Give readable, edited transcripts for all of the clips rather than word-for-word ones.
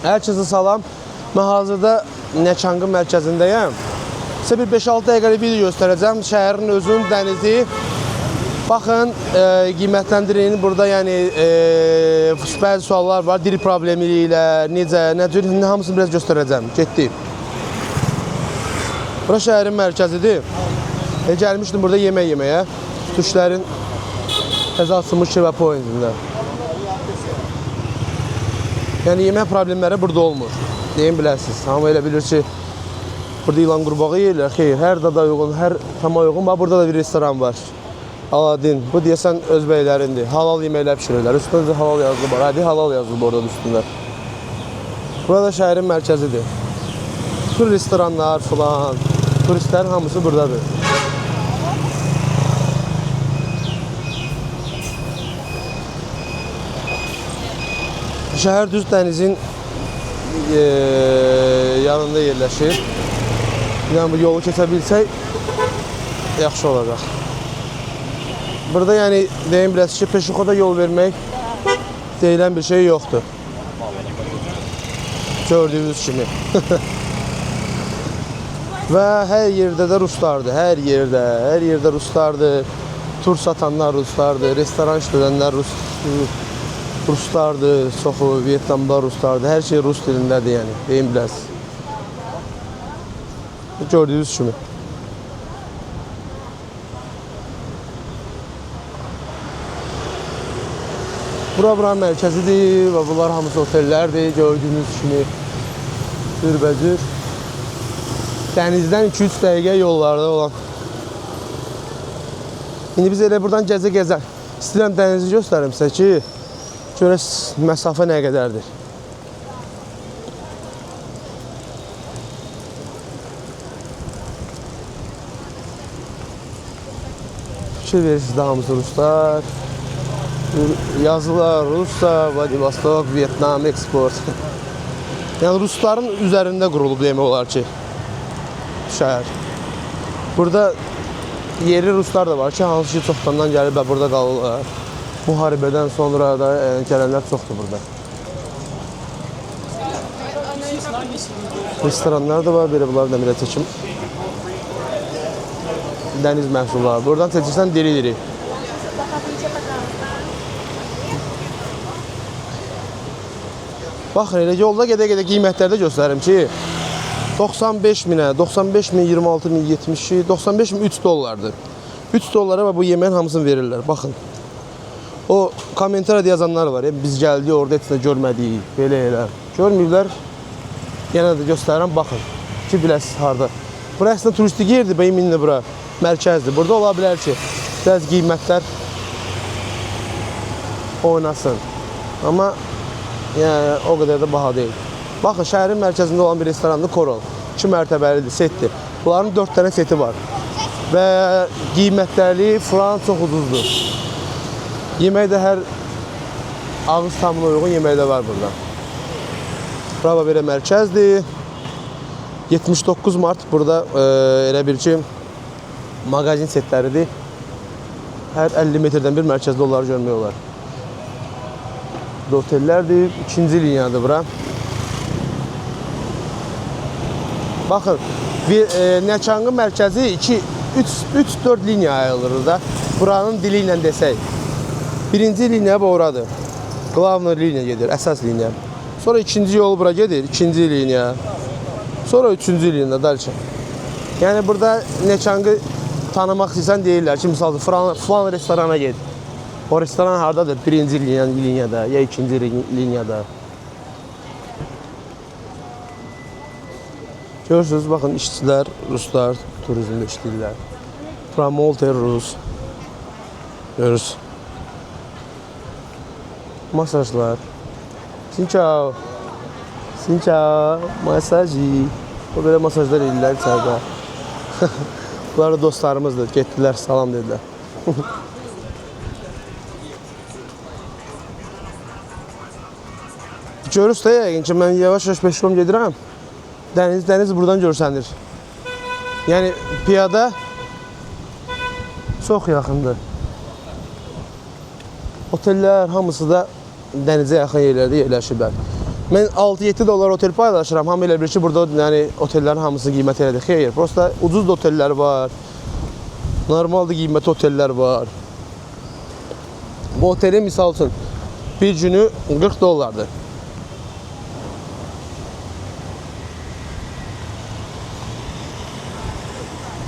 Hər kəsə salam. Mən hazırda Neçanqı mərkəzindəyəm. Sizə bir 5-6 dəqiqəlik video göstərəcəm. Şəhərin özünün dənizi. Baxın, qiymətləndirin. Burada yəni bəzi suallar var. Dil problemi ilə, necə, nə cür, hamısını biraz göstərəcəm. Getdik. Bura şəhərin mərkəzidir. Gəlmişdim burada yemək yeməyə. Türklərin təzə açılmış kebab pointində. Yəni yemək problemləri burada olmur. Deyin biləsiniz. Amma elə bilir ki, burada ilan qurbağı yeyirlər. Xeyr, hər dada uyğun, hər tama uyğun. Bax, burada da bir restoran var. Aladin. Bu deyəsən özbəklərindir. Halal yeməklər pişirirlər. Üstündə halal yazılıb var. Hadi halal yazılıb orada üstündə. Burada şəhərin mərkəzidir. Bütün restoranlar falan, turistlərin hamısı buradadır. Şəhər düz dənizin yanında yerləşir. Yəni bu yolu keçə bilsək yaxşı olacaq. Burada yəni deyim biraz ki, peşəxoda yol vermək deyilən bir şey yoxdur. Gördüyünüz kimi. Və hər yerdə də ruslardır. Hər yerdə ruslardır. Tur satanlar ruslardır. Restoran işlədənlər ruslardır. Çoxu Vyetnamda ruslardır. Hər şey rus dilindədir yəni. Deyim biləsiniz. Gördüyünüz kimi. Bura mərkəzidir və bunlar hamısı otellərdir. Gördüyünüz kimi cürbəcür. Dənizdən 2-3 dəqiqə yollarda olan. İndi biz elə buradan gəzə-gəzə istəyirəm dənizi göstərim sizə ki, görək məsafə nə qədərdir. Fikir verirsiniz də hamısı ruslar. Yazılar Rusya, Vladivostok, Vyetnam, eksport. Yəni rusların üzərində qurulub demək olar ki, şəhər. Burada yerli ruslar da var ki, hansı ki çoxdandan gəlib və burada qalırlar. Müharibədən sonra da gələnlər çoxdur burada. Restoranlar da var, belə bunları da belə çəkim. Dəniz məhsulları. Buradan çəkirsən diri-diri. Baxın, elə yolda gedə-gedə qiymətlərdə göstərim ki, 95 minə, 95 min, 26 min, 72, 95 min 3 dollardır. 3 dollara və bu yeməyin hamısını verirlər. Baxın. O kommentariyada yazanlar var. Biz gəldik, orada heç nə görmədik, belə elə. Görmürlər. Yenə də göstərirəm, baxın. Ki, biləsiniz harada. Bura əslində turistik yerdir, bəyiminlə bura. Mərkəzdir. Burada ola bilər ki, biraz qiymətlər oynasın. Amma yəni, o qədər də baha deyil. Baxın, şəhərin mərkəzində olan bir restorandır, Coral. 2 mərtəbəlidir, setdir. Bunların 4 dənə seti var. Və qiymətləri falan çox ucuzdur. Yemək də hər ağız tamına uyğun yemək də var burada. Bravo belə mərkəzdir. 79 mart burada elə bir ki, mağazin setləridir. Hər 50 metrdən bir mərkəzdə onları görmək olar. Otellərdir, 2-ci liniyadır bura. Baxın, Neçanqı mərkəzi 3-4 liniya ayrılır da. Buranın dili ilə desək. Birinci liniya bu oradır. Qlavna liniya gedir, əsas liniya. Sonra ikinci yol bura gedir, ikinci liniya. Sonra üçüncü liniya, dalçın. Yəni burada Neçanqı tanımaq istəyirsən deyirlər ki, misal falan restorana ged. O restoran haradadır? Birinci liniyada, ya ikinci liniyada. Görürsünüz, baxın, işçilər, ruslar turizmdə işləyirlər. Promoter rus. Görürsünüz. Masajlar. Sinçao. Sinçao. Masaji. O belə masajlar edirlər içərdə. Bunlar da dostlarımızdır. Getdilər, salam dedilər. Görürsünüz də yəqin ki, mən yavaş-yavaş 5 km gedirəm. Dəniz buradan görsənir. Yəni, piyada çox yaxındır. Otellər hamısı da dənizə yaxın yerlərdə yerləşiblər. Mən 6-7 dollar otel paylaşıram. Hamı elə bilir ki, burada yəni otellərin hamısının qiyməti elədir. Xeyr, prosta ucuz da otellər var. Normal da qiymətli otellər var. Bu otelin misal üçün bir günü 40 dollardır.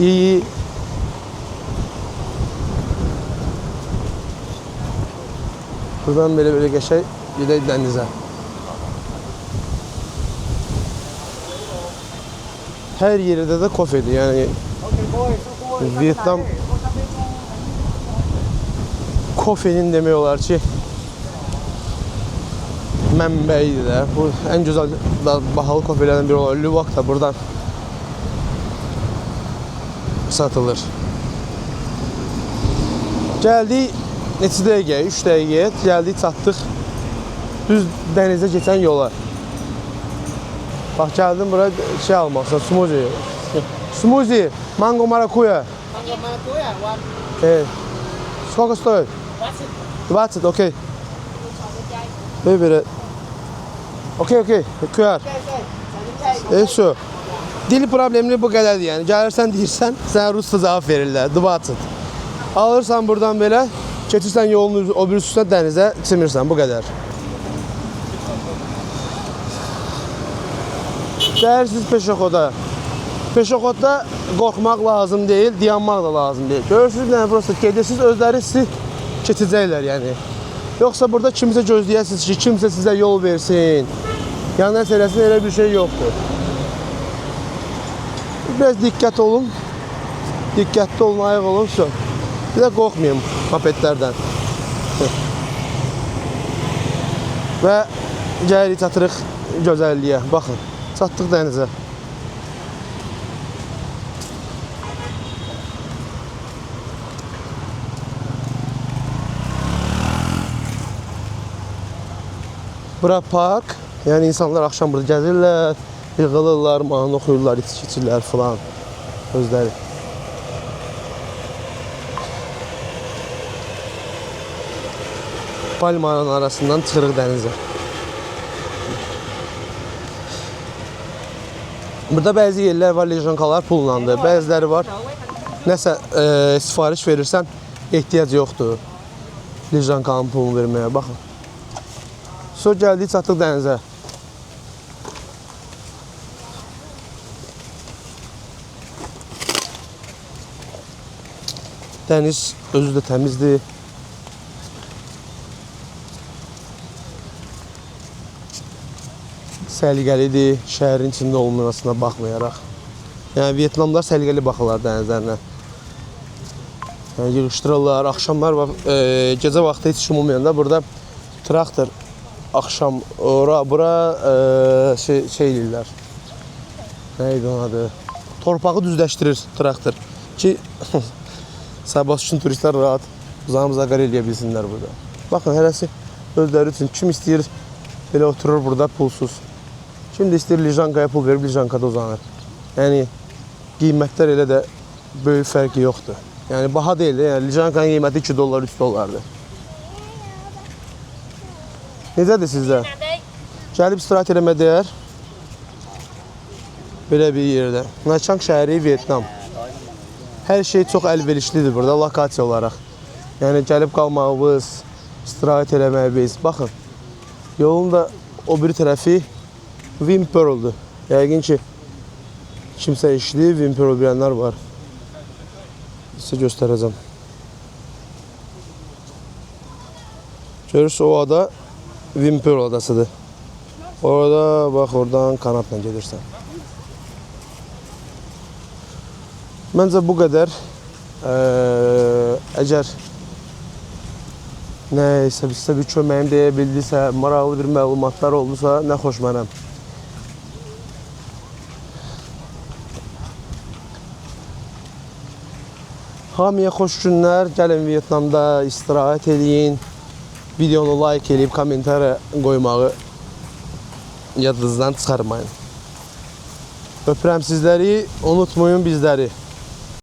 İyi. Buradan böyle geçey, gedək dənizə. Hər yerdə də kofedir. Yəni Vietnam kofenin demək olar ki mənbəyidir də. Bu ən gözəl bahalı kofelərdən biri olur. Luwak da buradan satılır. Gəldik neçə dəqiqə? 3 dəqiqəyə gəldik, çatdıq düz dənizə keçən yola. Bax, gəldim bura şey almaqsan, smoothie. Smoothie, mango maracuya. Mango maracuya, one. Evet. Сколько стоит? 20. 20, okey. Böyle. Okey. Kuyar. Şu. Dil problemli bu qədərdir yəni. Gəlirsən deyirsən, sənə rusca cavab verirlər. 20. Alırsan buradan belə, keçirsən yolun o bir üstünə dənizə çimirsən, bu qədər. Dərsiniz peşoxoda. Peşoxodda qorxmaq lazım deyil, dayanmaq da lazım deyil. Görürsünüz, yəni prosta gedirsiniz, özləri sizi keçəcəklər yəni. Yoxsa burada kimsə gözləyəsiniz ki, kimsə sizə yol versin. Yəni nəsə eləsin, elə bir şey yoxdur. Biraz diqqət olun. Diqqətli olun, ayıq olun. Bir də qorxmayın mopedlərdən. Və gəlirik, çatırıq gözəlliyə. Baxın, çatdıq dənizə. Bura park. Yəni insanlar axşam burada gəzirlər, yığılırlar, mahnı oxuyurlar, içki içirlər falan. Özləri. Palmanın arasından çıxırıq dənizə. Burada bəzi yerlər var, lejankalar pullandır. Bəziləri var, nəsə sifariş verirsən, ehtiyac yoxdur lejankanın pulunu verməyə. Baxın. Sonra gəldik, çatdıq dənizə. Dəniz özü də təmizdir. Səliqəlidir, şəhərin içində olmasına baxmayaraq. Yəni Vietnamlar səliqəli baxırlar dənizlərinə. Yəni yığışdırırlar, axşamlar var, gecə vaxtı heç kim olmayanda burada traktor axşam bura şey eləyirlər. Nə idi onun adı? Torpağı düzləşdirir traktor ki sabah üçün turistlər rahat zam-zaqar eləyə bilsinlər burada. Baxın, hərəsi özləri üçün kim istəyir belə oturur burada pulsuz. Kim də istəyir lijankaya pul verib lijankada uzanır. Yəni qiymətlər elə də böyük fərqi yoxdur. Yəni baha deyil, yəni lijankanın qiyməti 2 dollar, 3 dollardır. Necədir sizdə? Gəlib istirahət eləmə dəyər. Belə bir yerdə. Nha Trang şəhəri, Vietnam. Hər şey çox əlverişlidir burada, lokasiya olaraq. Yəni gəlib qalmağımız, istirahət eləməyimiz. Baxın, yolun da o biri tərəfi Vim Pearl'dur. Yəqin ki, kimsə işləyib, Vim Pearl bilənlər var. Sizə göstərəcəm. Görürsünüz, o ada Vim Pearl adasıdır. Orada, bax, oradan kanatla gedirsən. Məncə bu qədər. Əgər nəysə, sizə bir köməyim deyə bildisə, maraqlı bir məlumatlar oldusa, nə xoş mənəm. Hamıya xoş günlər. Gəlin Vietnamda istirahət edin. Videonu like eləyib, kommentara qoymağı yadınızdan çıxarmayın. Öpürəm sizləri, unutmayın bizləri.